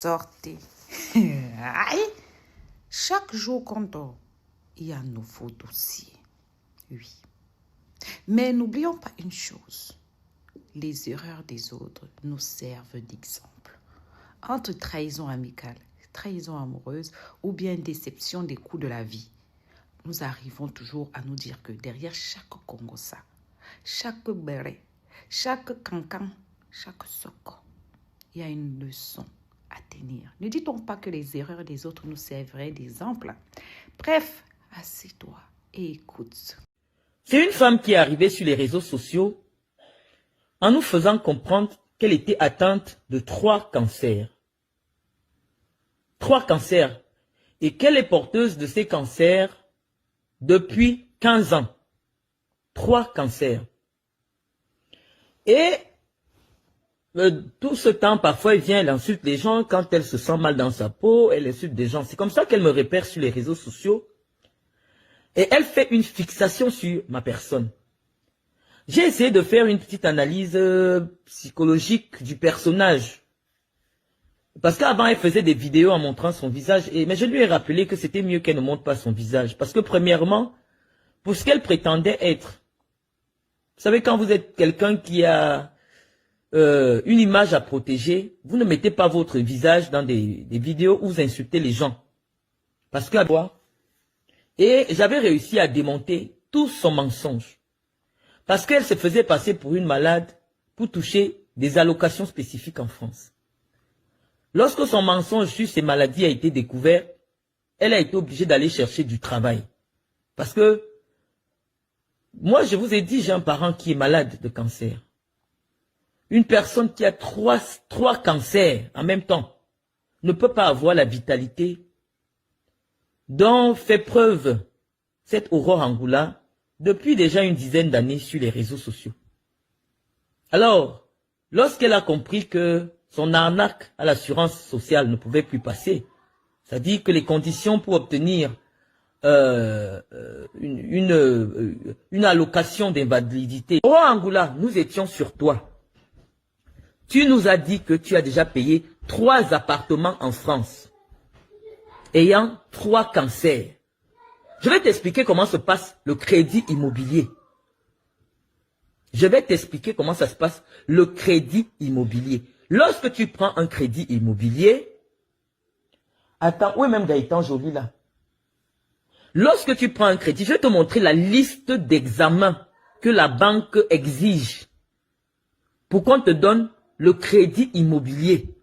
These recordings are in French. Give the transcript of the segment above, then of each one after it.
Sortez. Aïe. Chaque jour qu'on dort, il y a un nouveau dossier. Oui. Mais n'oublions pas une chose. Les erreurs des autres nous servent d'exemple. Entre trahison amicale, trahison amoureuse ou bien déception des coups de la vie, nous arrivons toujours à nous dire que derrière chaque Congossa, chaque béret, chaque cancan, chaque soko, il y a une leçon à tenir. Ne dit-on pas que les erreurs des autres nous serviraient d'exemple? Bref, assieds-toi et écoute. C'est une femme qui est arrivée sur les réseaux sociaux en nous faisant comprendre qu'elle était atteinte de 3 cancers. 3 cancers. Et qu'elle est porteuse de ces cancers depuis 15 ans. 3 cancers. Et tout ce temps, parfois, elle vient, elle insulte les gens. Quand elle se sent mal dans sa peau, elle insulte des gens. C'est comme ça qu'elle me repère sur les réseaux sociaux. Et elle fait une fixation sur ma personne. J'ai essayé de faire une petite analyse psychologique du personnage. Parce qu'avant, elle faisait des vidéos en montrant son visage. Mais je lui ai rappelé que c'était mieux qu'elle ne montre pas son visage. Parce que premièrement, pour ce qu'elle prétendait être, vous savez, quand vous êtes quelqu'un qui a une image à protéger, vous ne mettez pas votre visage dans des vidéos où vous insultez les gens. Parce que, et j'avais réussi à démonter tout son mensonge. Parce qu'elle se faisait passer pour une malade pour toucher des allocations spécifiques en France. Lorsque son mensonge sur ces maladies a été découvert, elle a été obligée d'aller chercher du travail. Parce que, moi je vous ai dit, j'ai un parent qui est malade de cancer. Une personne qui a trois cancers en même temps ne peut pas avoir la vitalité dont fait preuve cette Aurore Angoula depuis déjà une dizaine d'années sur les réseaux sociaux. Alors, lorsqu'elle a compris que son arnaque à l'assurance sociale ne pouvait plus passer, c'est-à-dire que les conditions pour obtenir une allocation d'invalidité. Aurore Angoula, nous étions sur toi. Tu nous as dit que tu as déjà payé 3 appartements en France, ayant 3 cancers. Je vais t'expliquer comment se passe le crédit immobilier. Je vais t'expliquer comment ça se passe le crédit immobilier. Lorsque tu prends un crédit immobilier, attends, où est même Gaëtan Joly là? Lorsque tu prends un crédit, je vais te montrer la liste d'examens que la banque exige pour qu'on te donne le crédit immobilier.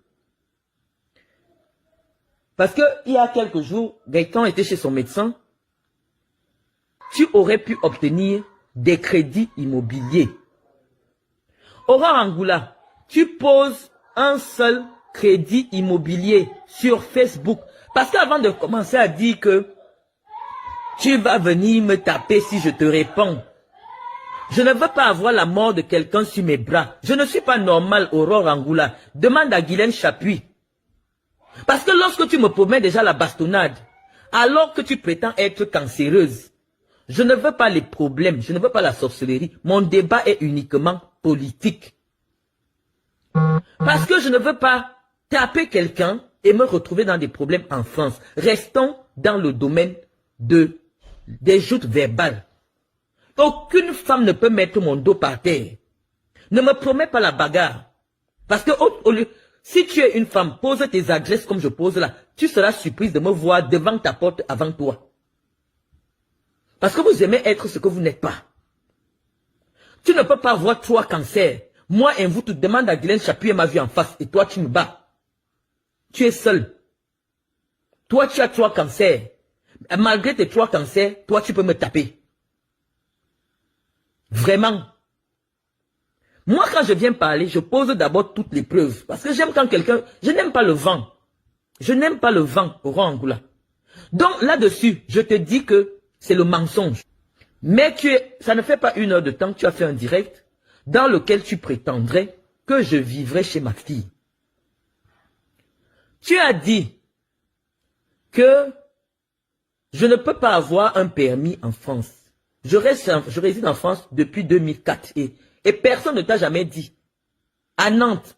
Parce que il y a quelques jours, Gaëtan était chez son médecin. Tu aurais pu obtenir des crédits immobiliers. Aurore Angoula, tu poses un seul crédit immobilier sur Facebook. Parce qu'avant de commencer à dire que tu vas venir me taper si je te réponds, je ne veux pas avoir la mort de quelqu'un sur mes bras. Je ne suis pas normal, Aurore Angoula. Demande à Guylaine Chapuis. Parce que lorsque tu me promets déjà la bastonnade, alors que tu prétends être cancéreuse, je ne veux pas les problèmes, je ne veux pas la sorcellerie. Mon débat est uniquement politique. Parce que je ne veux pas taper quelqu'un et me retrouver dans des problèmes en France. Restons dans le domaine des joutes verbales. Aucune femme ne peut mettre mon dos par terre. Ne me promets pas la bagarre. Parce que si tu es une femme, pose tes adresses comme je pose là. Tu seras surprise de me voir devant ta porte avant toi. Parce que vous aimez être ce que vous n'êtes pas. Tu ne peux pas avoir 3 cancers. Moi, vous te demande à Guylaine Chapuis ma vie en face. Et toi, tu me bats. Tu es seul. Toi, tu as 3 cancers. Malgré tes 3 cancers, toi, tu peux me taper. Vraiment. Moi, quand je viens parler, je pose d'abord toutes les preuves. Parce que j'aime quand quelqu'un... Je n'aime pas le vent. Je n'aime pas le vent, Aurore Angoula. Donc, là-dessus, je te dis que c'est le mensonge. Mais ça ne fait pas 1 heure de temps que tu as fait un direct dans lequel tu prétendrais que je vivrais chez ma fille. Tu as dit que je ne peux pas avoir un permis en France. Je réside en France depuis 2004 et personne ne t'a jamais dit. À Nantes,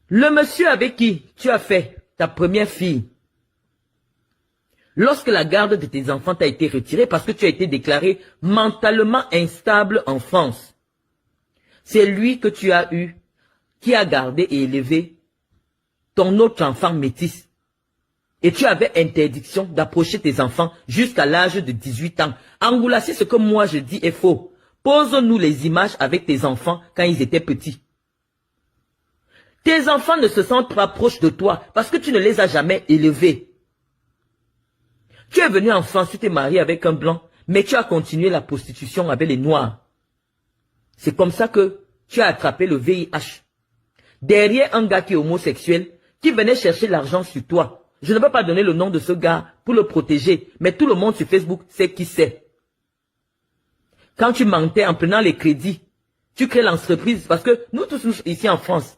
Le monsieur avec qui tu as fait ta première fille, lorsque la garde de tes enfants t'a été retirée parce que tu as été déclaré mentalement instable en France, c'est lui que tu as eu, qui a gardé et élevé ton autre enfant métis. Et tu avais interdiction d'approcher tes enfants jusqu'à l'âge de 18 ans. Angoula, si ce que moi je dis est faux, pose-nous les images avec tes enfants quand ils étaient petits. Tes enfants ne se sentent pas proches de toi parce que tu ne les as jamais élevés. Tu es venu en France, tu t'es marié avec un blanc, mais tu as continué la prostitution avec les noirs. C'est comme ça que tu as attrapé le VIH. Derrière un gars qui est homosexuel, qui venait chercher l'argent sur toi. Je ne peux pas donner le nom de ce gars pour le protéger, mais tout le monde sur Facebook sait qui c'est. Quand tu mentais en prenant les crédits, tu crées l'entreprise, parce que nous tous ici en France,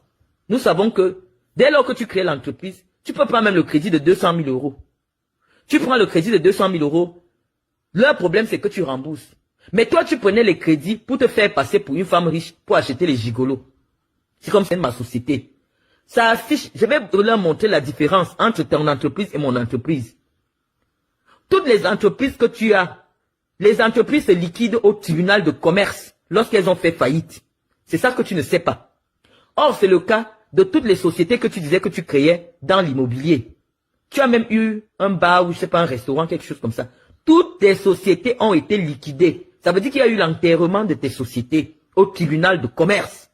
nous savons que dès lors que tu crées l'entreprise, tu peux prendre même le crédit de 200 000 euros. Tu prends le crédit de 200 000 euros, leur problème c'est que tu rembourses. Mais toi tu prenais les crédits pour te faire passer pour une femme riche, pour acheter les gigolos. C'est comme ça ma société. Ça affiche, je vais leur montrer la différence entre ton entreprise et mon entreprise. Toutes les entreprises que tu as, les entreprises se liquident au tribunal de commerce lorsqu'elles ont fait faillite. C'est ça que tu ne sais pas. Or, c'est le cas de toutes les sociétés que tu disais que tu créais dans l'immobilier. Tu as même eu un bar ou je sais pas, un restaurant, quelque chose comme ça. Toutes tes sociétés ont été liquidées. Ça veut dire qu'il y a eu l'enterrement de tes sociétés au tribunal de commerce.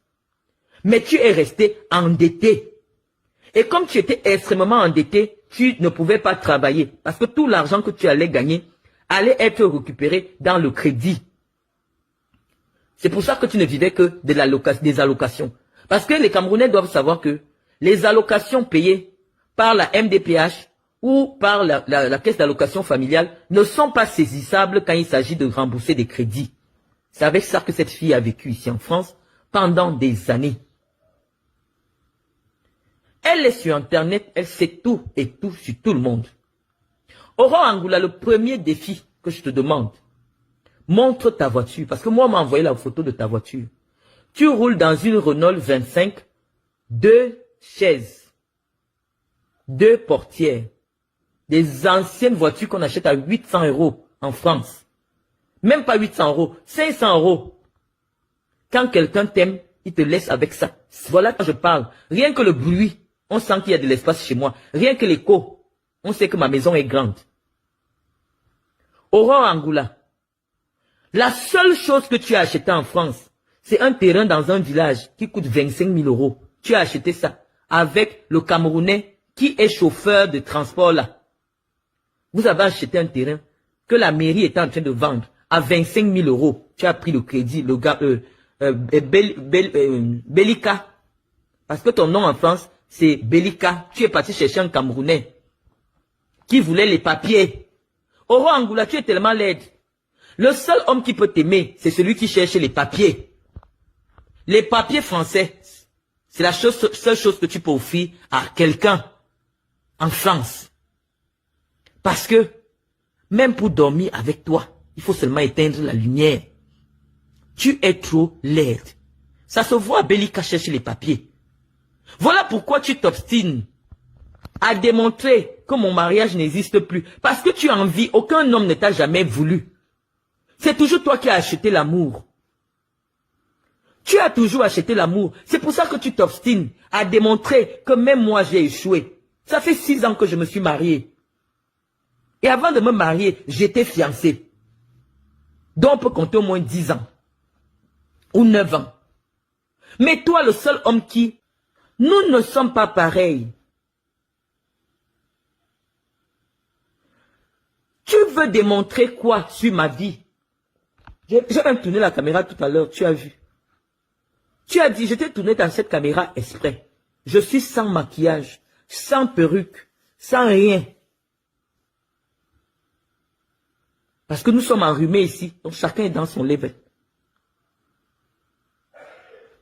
Mais tu es resté endetté. Et comme tu étais extrêmement endetté, tu ne pouvais pas travailler. Parce que tout l'argent que tu allais gagner allait être récupéré dans le crédit. C'est pour ça que tu ne vivais que des allocations. Parce que les Camerounais doivent savoir que les allocations payées par la MDPH ou par la caisse d'allocation familiale ne sont pas saisissables quand il s'agit de rembourser des crédits. C'est avec ça que cette fille a vécu ici en France pendant des années. Elle est sur Internet, elle sait tout et tout sur tout le monde. Aurore Angoula, le premier défi que je te demande, montre ta voiture. Parce que moi, on m'a envoyé la photo de ta voiture. Tu roules dans une Renault 25, 2 chaises, 2 portières, des anciennes voitures qu'on achète à 800 € en France. Même pas 800 €, 500 €. Quand quelqu'un t'aime, il te laisse avec ça. Voilà quand je parle. Rien que le bruit, on sent qu'il y a de l'espace chez moi. Rien que l'écho, on sait que ma maison est grande. Aurore Angoula, la seule chose que tu as acheté en France, c'est un terrain dans un village qui coûte 25 000 €. Tu as acheté ça avec le Camerounais qui est chauffeur de transport là. Vous avez acheté un terrain que la mairie est en train de vendre à 25 000 €. Tu as pris le crédit, le gars, Belika. Parce que ton nom en France, c'est Belika. Tu es parti chercher un Camerounais qui voulait les papiers. Aurore Angoula, tu es tellement laide. Le seul homme qui peut t'aimer, c'est celui qui cherche les papiers. Les papiers français, c'est la seule chose que tu peux offrir à quelqu'un en France. Parce que, même pour dormir avec toi, il faut seulement éteindre la lumière. Tu es trop laide. Ça se voit, Belika cherche les papiers. Voilà pourquoi tu t'obstines à démontrer que mon mariage n'existe plus. Parce que tu as envie, aucun homme ne t'a jamais voulu. C'est toujours toi qui as acheté l'amour. Tu as toujours acheté l'amour. C'est pour ça que tu t'obstines à démontrer que même moi j'ai échoué. Ça fait 6 ans que je me suis marié. Et avant de me marier, j'étais fiancé. Donc on peut compter au moins 10 ans. Ou 9 ans. Mais toi, le seul homme qui... Nous ne sommes pas pareils. Tu veux démontrer quoi sur ma vie? J'ai même tourné la caméra tout à l'heure, tu as vu. Tu as dit, je t'ai tourné dans cette caméra exprès. Je suis sans maquillage, sans perruque, sans rien. Parce que nous sommes enrhumés ici, donc chacun est dans son level.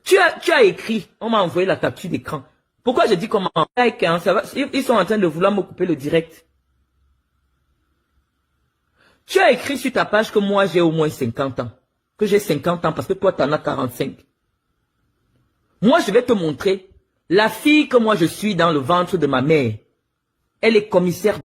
Tu as écrit, on m'a envoyé la capture d'écran. Pourquoi je dis comment? Ils sont en train de vouloir me couper le direct. Tu as écrit sur ta page que moi j'ai au moins 50 ans. Que j'ai 50 ans parce que toi tu en as 45. Moi je vais te montrer La fille que moi je suis dans le ventre de ma mère, elle est commissaire